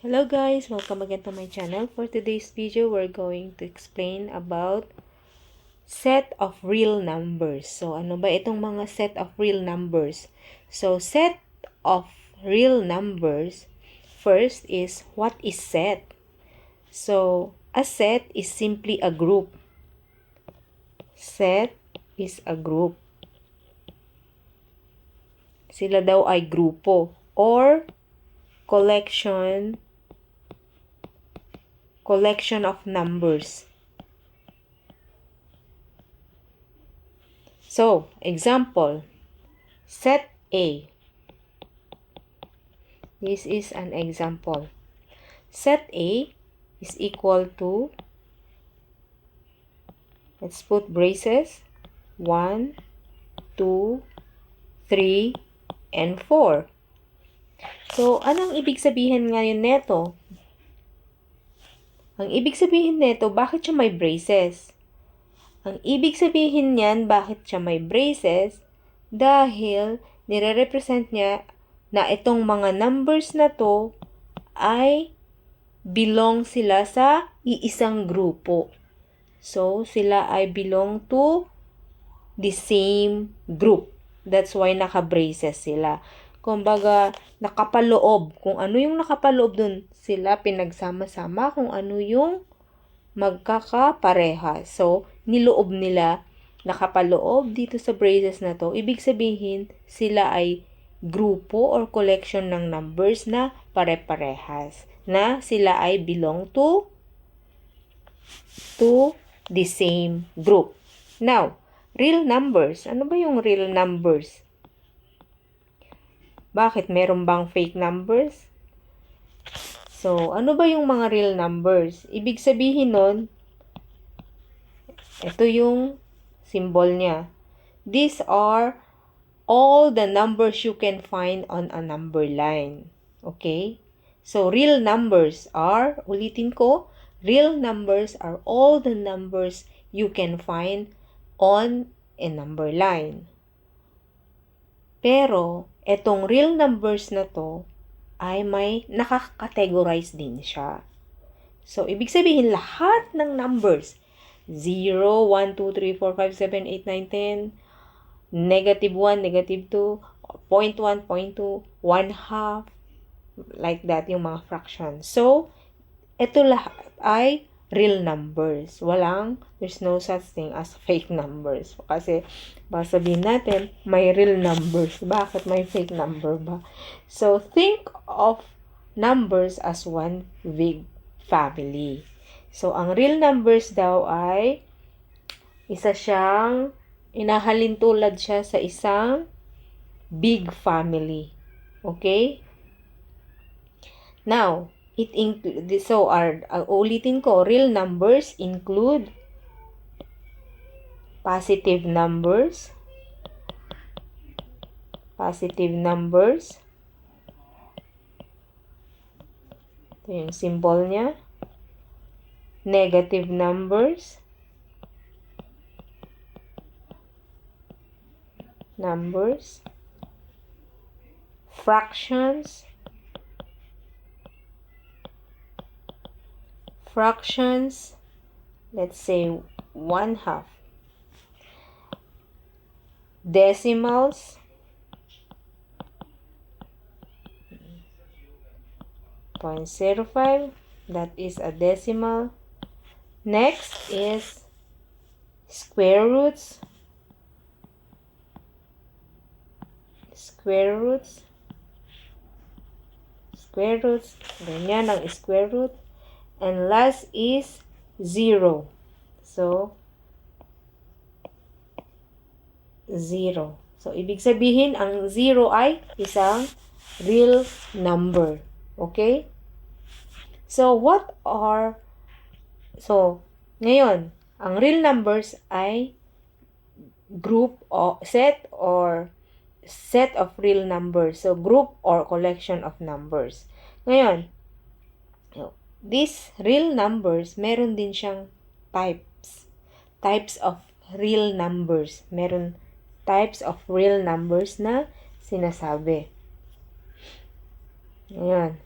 Hello guys! Welcome again to my channel. For today's video, we're going to explain about set of real numbers. So, ano ba itong mga set of real numbers? So, set of real numbers, first is, what is set? So, a set is simply a group. Set is a group. Sila daw ay grupo or collection of numbers. So, example, set A. This is an example. Set A is equal to, let's put braces, 1, 2, 3, and 4. So, anong ibig sabihin ngayon neto? Ang ibig sabihin neto, bakit siya may braces? Ang ibig sabihin niyan, bakit siya may braces? Dahil nire-represent niya na itong mga numbers na to ay belong sila sa iisang grupo. So, sila ay belong to the same group. That's why naka-braces sila. Kumbaga, nakapaloob. Kung ano yung nakapaloob dun, sila pinagsama-sama kung ano yung magkakapareha. So, niloob nila, nakapaloob dito sa braces na to. Ibig sabihin, sila ay grupo or collection ng numbers na pare-parehas. Na sila ay belong to the same group. Now, real numbers. Ano ba yung real numbers? Bakit? Meron bang fake numbers? So, ano ba yung mga real numbers? Ibig sabihin nun, ito yung symbol niya. These are all the numbers you can find on a number line. Okay? So, real numbers are, ulitin ko, real numbers are all the numbers you can find on a number line. Pero, etong real numbers na to ay may nakakategorize din siya. So, ibig sabihin lahat ng numbers, 0, 1, 2, 3, 4, 5, 7, 8, 9, 10, negative 1, negative 2, 0.1, 0.2, 1/2, like that, yung mga fractions. So, ito lahat ay real numbers. There's no such thing as fake numbers. Kasi, baka sabihin natin, may real numbers. Bakit may fake number ba? So, think of numbers as one big family. So, ang real numbers daw ay isa siyang inahalintulad siya sa isang big family. Okay? Now, ulitin ko, real numbers include positive numbers, ito yung symbol niya, negative numbers, fractions, let's say 1/2, decimals, 0.05, that is a decimal. Next is square roots, ganyan ang square root. And last is 0. So, 0. So, ibig sabihin, ang 0 ay isang real number. Okay? So, ngayon, ang real numbers ay group or set of real numbers. So, group or collection of numbers. Ngayon, these real numbers, meron din siyang types of real numbers. Meron types of real numbers na sinasabi. Ayan.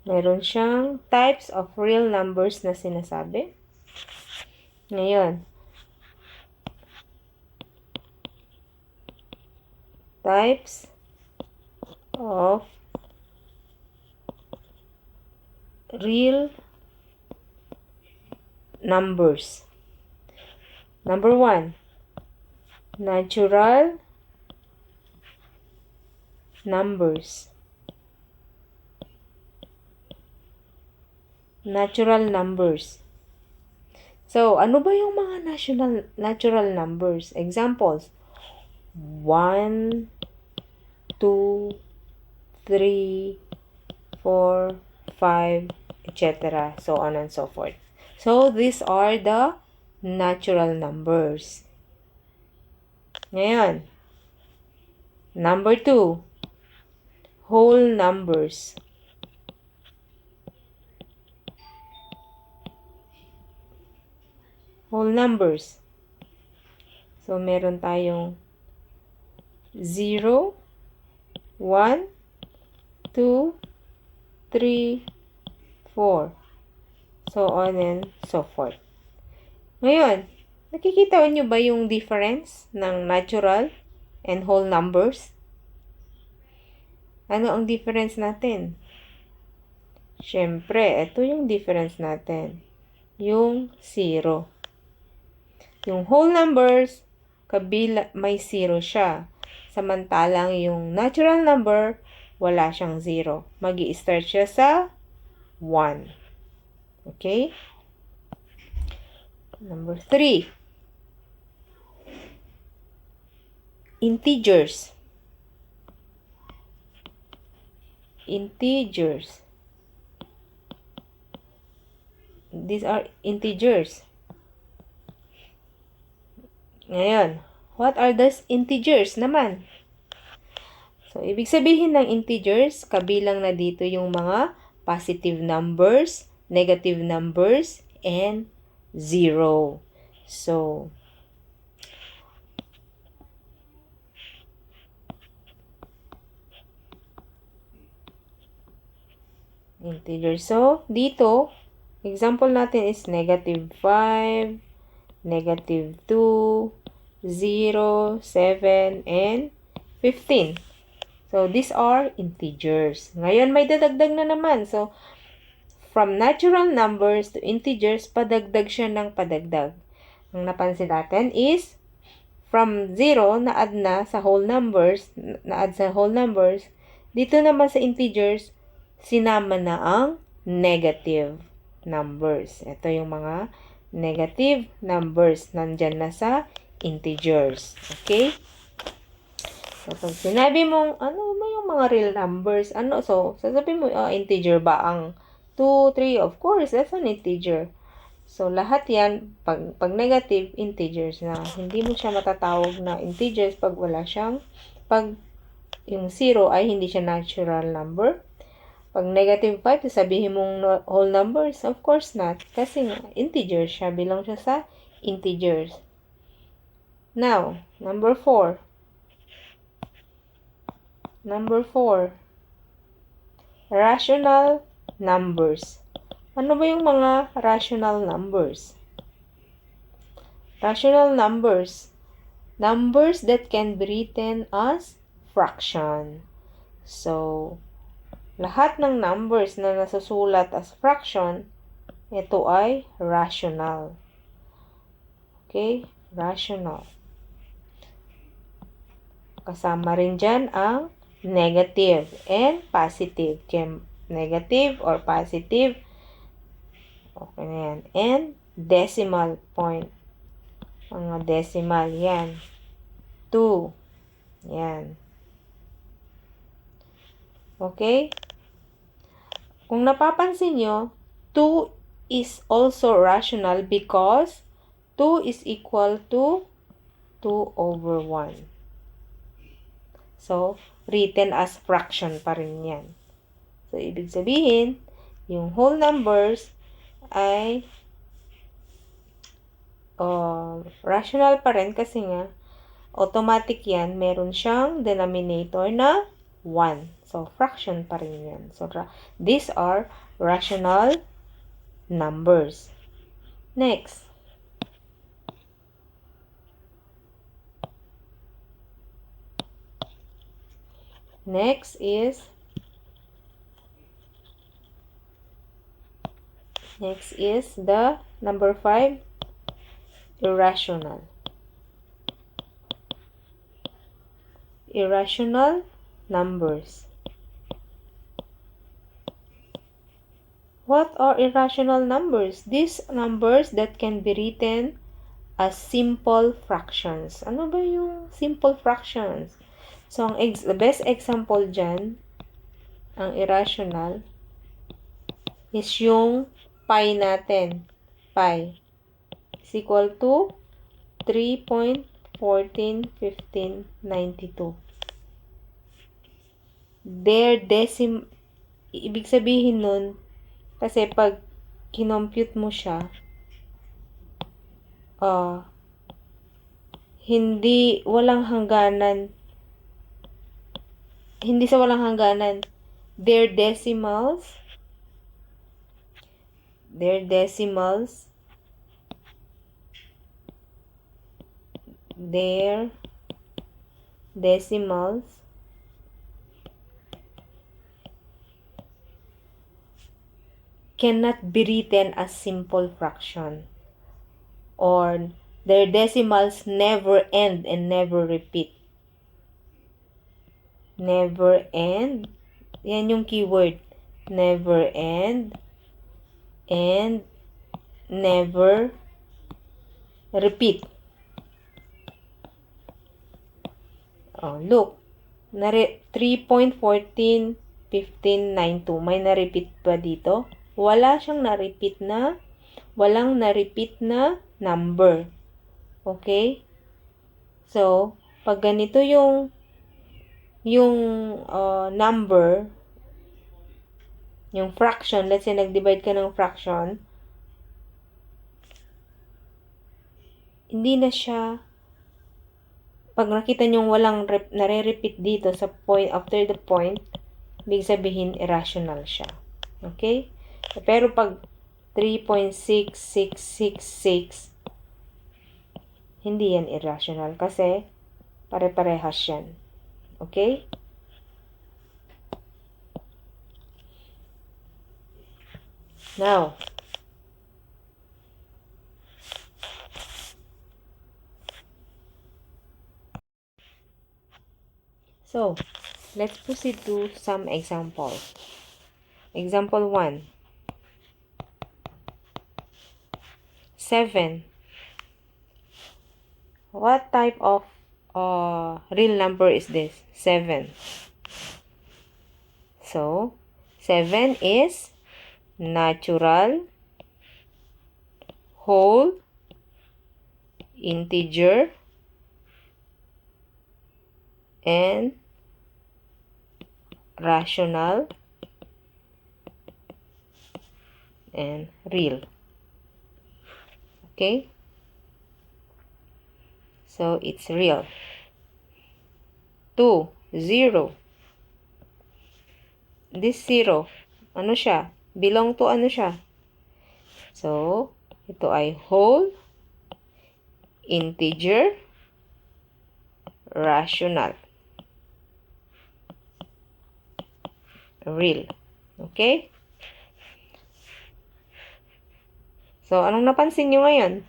Meron siyang types of real numbers na sinasabi. Ngayon, types of real numbers. Number 1, natural numbers. Natural numbers. So, ano ba yung mga natural numbers? Examples: 1, 2, 3, 4, 5, etc. So on and so forth. So, these are the natural numbers. Ngayon, number 2, whole numbers. Whole numbers. So, meron tayong 0, 1, 2, 3, 4. So on and so forth. Ngayon, nakikita nyo ba yung difference ng natural and whole numbers? Ano ang difference natin? Siyempre, ito yung difference natin. Yung 0. Yung whole numbers, kabila may 0 siya. Samantalang yung natural number, wala siyang 0. Mag-i-start siya sa 1. Okay? Number 3. Integers. Integers. These are integers. Ngayon, what are those integers naman? So, ibig sabihin ng integers, kabilang na dito yung mga positive numbers, negative numbers, and 0. So, integers. So, dito, example natin is negative 5, negative 2, 0, 7, and 15. So, these are integers. Ngayon, may dadagdag na naman. So, from natural numbers to integers, padagdag siya ng padagdag. Ang napansin natin is, from 0, na-add na sa whole numbers, dito naman sa integers, sinama na ang negative numbers. Ito yung mga negative numbers. Nandyan na sa integers. Okay? So, pag sinabi mong, ano ba yung mga real numbers? Ano? So, sasabihin mo, integer ba ang 2, 3? Of course, that's an integer. So, lahat yan, pag negative, integers na. Hindi mo siya matatawag na integers pag wala siyang, pag yung 0 ay hindi siya natural number. Pag negative 5, sasabihin mong whole numbers? Of course not. Kasi nga, integer siya. Bilang siya sa integers. Now, number 4. Number 4. Rational numbers. Ano ba yung mga rational numbers? Rational numbers. Numbers that can be written as fraction. So, lahat ng numbers na nasusulat as fraction, ito ay rational. Okay? Rational. Kasama rin dyan ang negative and positive. Negative or positive. Okay na yan. And decimal point. Mga decimal. Yan. 2. Yan. Okay? Kung napapansin nyo, 2 is also rational because 2 is equal to 2 over 1. So, written as fraction pa rin yan. So, ibig sabihin, yung whole numbers ay rational pa rin kasi nga, automatic yan, meron siyang denominator na 1. So, fraction pa rin yan. So, these are rational numbers. Next. Next is the number 5, irrational. Irrational numbers. What are irrational numbers? These numbers that can be written as simple fractions. Ano ba yung simple fractions? So, the best example dyan, ang irrational, is yung pi natin. Pi is equal to 3.141592. Ibig sabihin nun, kasi pag kinompute mo siya, hindi sa walang hangganan, their decimals cannot be written as simple fraction, or their decimals never end and never repeat. Never end. Yan yung keyword. Never end and never repeat. Oh, look. 3.141592. May na-repeat pa dito? Walang na-repeat na number. Okay? So, pag ganito yung number, yung fraction, let's say nag-divide ka ng fraction, hindi na siya, pag nakita nyo walang nare-repeat dito sa point, after the point, ibig sabihin irrational siya. Okay? Pero pag 3.6666, hindi yan irrational kasi pare-parehas yan. Okay? Now, so, let's proceed to some examples. Example 1. 7. What type of real number is this? 7. So, 7 is natural, whole, integer, and rational, and real. Okay? So, it's real. 2, 0. This 0, ano siya? Belong to ano siya? So, ito ay whole, integer, rational, real. Okay? So, anong napansin nyo ngayon?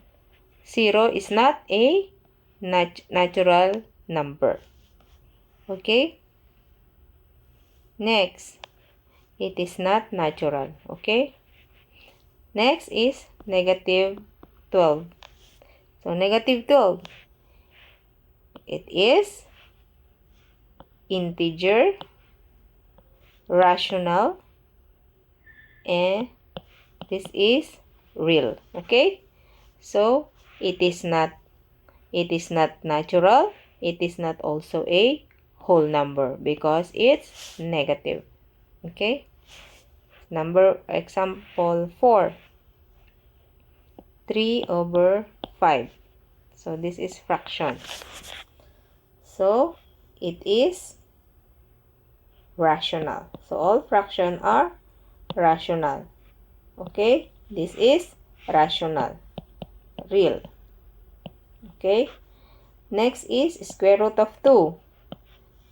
0 is not a natural number. Okay? Next, it is not natural. Okay? Next is negative 12. So, negative 12. It is integer, rational, and this is real. Okay? So, it is not natural. It is not also a whole number because it's negative. Okay? Example 4. 3/5. So, this is fraction. So, it is rational. So, all fraction are rational. Okay? This is rational. Real. Okay? Next is square root of 2.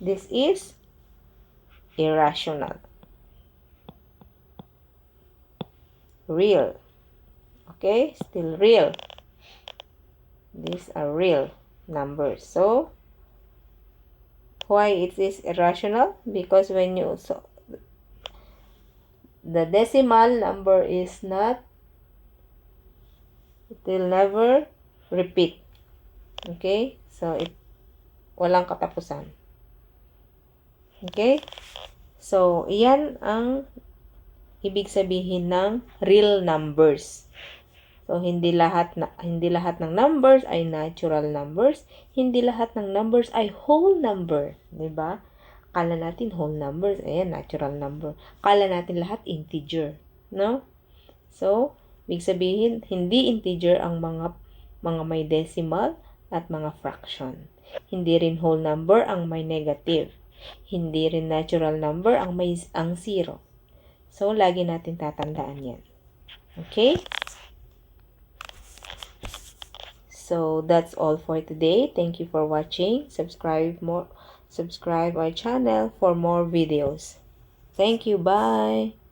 This is irrational. Real. Okay? Still real. These are real numbers. So, why it is irrational? Because when you the decimal number is not, it will never repeat. Okay? So, walang katapusan. Okay? So, yan ang ibig sabihin ng real numbers. So, hindi lahat ng numbers ay natural numbers. Hindi lahat ng numbers ay whole number. Diba? Kala natin whole numbers, ayan, natural number. Kala natin lahat integer. No? So, ibig sabihin, hindi integer ang mga may decimal at mga fraction. Hindi rin whole number ang may negative. Hindi rin natural number ang zero. So, lagi natin tatandaan yan. Okay? So, that's all for today. Thank you for watching. Subscribe our channel for more videos. Thank you. Bye.